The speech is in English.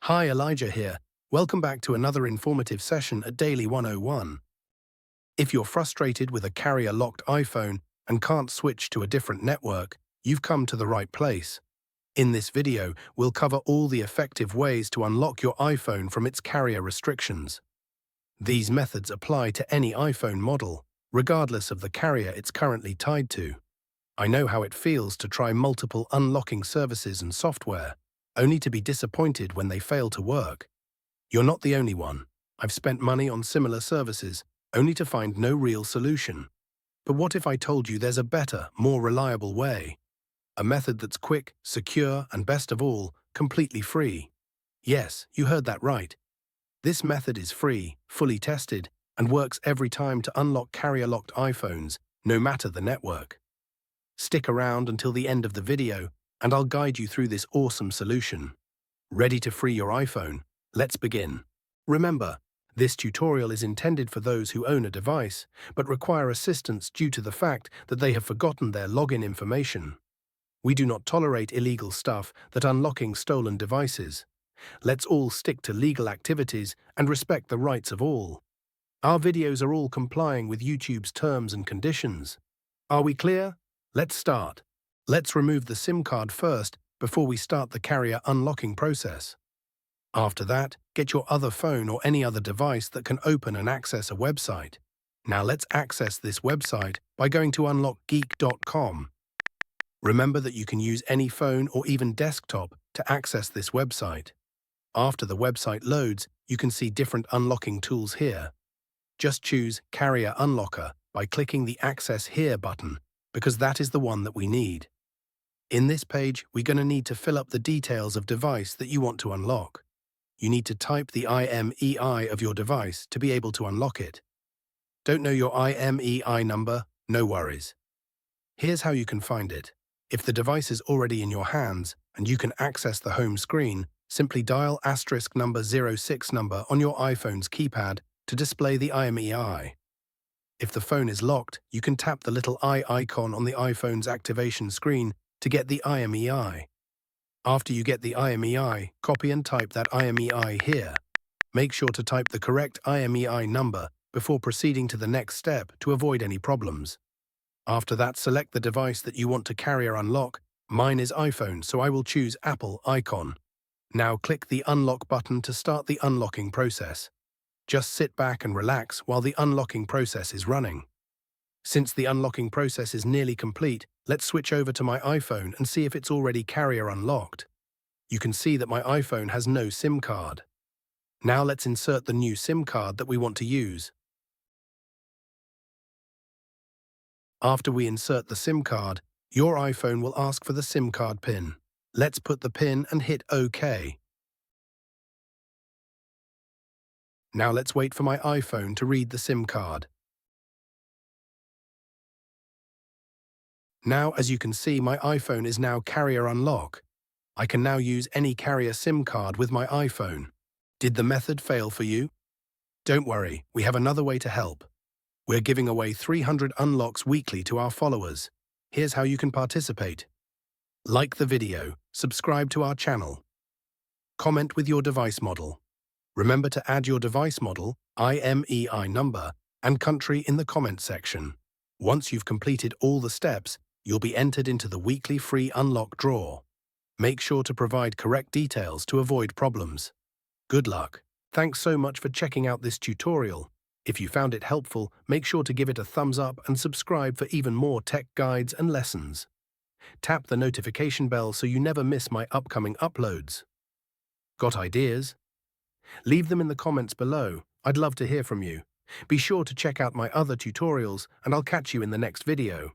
Hi, Elijah here. Welcome back to another informative session at Daily 101. If you're frustrated with a carrier-locked iPhone and can't switch to a different network, you've come to the right place. In this video, we'll cover all the effective ways to unlock your iPhone from its carrier restrictions. These methods apply to any iPhone model, regardless of the carrier it's currently tied to. I know how it feels to try multiple unlocking services and software, only to be disappointed when they fail to work. You're not the only one. I've spent money on similar services, only to find no real solution. But what if I told you there's a better, more reliable way? A method that's quick, secure, and best of all, completely free. Yes, you heard that right. This method is free, fully tested, and works every time to unlock carrier-locked iPhones, no matter the network. Stick around until the end of the video, and I'll guide you through this awesome solution. Ready to free your iPhone? Let's begin. Remember, this tutorial is intended for those who own a device, but require assistance due to the fact that they have forgotten their login information. We do not tolerate illegal stuff that unlocking stolen devices. Let's all stick to legal activities and respect the rights of all. Our videos are all complying with YouTube's terms and conditions. Are we clear? Let's start. Let's remove the SIM card first before we start the carrier unlocking process. After that, get your other phone or any other device that can open and access a website. Now let's access this website by going to unlockgeek.com. Remember that you can use any phone or even desktop to access this website. After the website loads, you can see different unlocking tools here. Just choose Carrier Unlocker by clicking the Access Here button, because that is the one that we need. In this page, we're going to need to fill up the details of device that you want to unlock. You need to type the IMEI of your device to be able to unlock it. Don't know your IMEI number? No worries. Here's how you can find it. If the device is already in your hands and you can access the home screen, simply dial *06 number on your iPhone's keypad to display the IMEI. If the phone is locked, you can tap the little eye icon on the iPhone's activation screen to get the IMEI. After you get the IMEI, copy and type that IMEI here. Make sure to type the correct IMEI number before proceeding to the next step to avoid any problems. After that, select the device that you want to carrier unlock. Mine is iPhone, so I will choose Apple icon. Now click the unlock button to start the unlocking process. Just sit back and relax while the unlocking process is running. Since the unlocking process is nearly complete, let's switch over to my iPhone and see if it's already carrier unlocked. You can see that my iPhone has no SIM card. Now let's insert the new SIM card that we want to use. After we insert the SIM card, your iPhone will ask for the SIM card PIN. Let's put the PIN and hit OK. Now let's wait for my iPhone to read the SIM card. Now, as you can see, my iPhone is now carrier unlock. I can now use any carrier SIM card with my iPhone. Did the method fail for you? Don't worry, we have another way to help. We're giving away 300 unlocks weekly to our followers. Here's how you can participate. Like the video, subscribe to our channel. Comment with your device model. Remember to add your device model, IMEI number, and country in the comment section. Once you've completed all the steps, you'll be entered into the weekly free unlock draw. Make sure to provide correct details to avoid problems. Good luck. Thanks so much for checking out this tutorial. If you found it helpful, make sure to give it a thumbs up and subscribe for even more tech guides and lessons. Tap the notification bell so you never miss my upcoming uploads. Got ideas? Leave them in the comments below. I'd love to hear from you. Be sure to check out my other tutorials, and I'll catch you in the next video.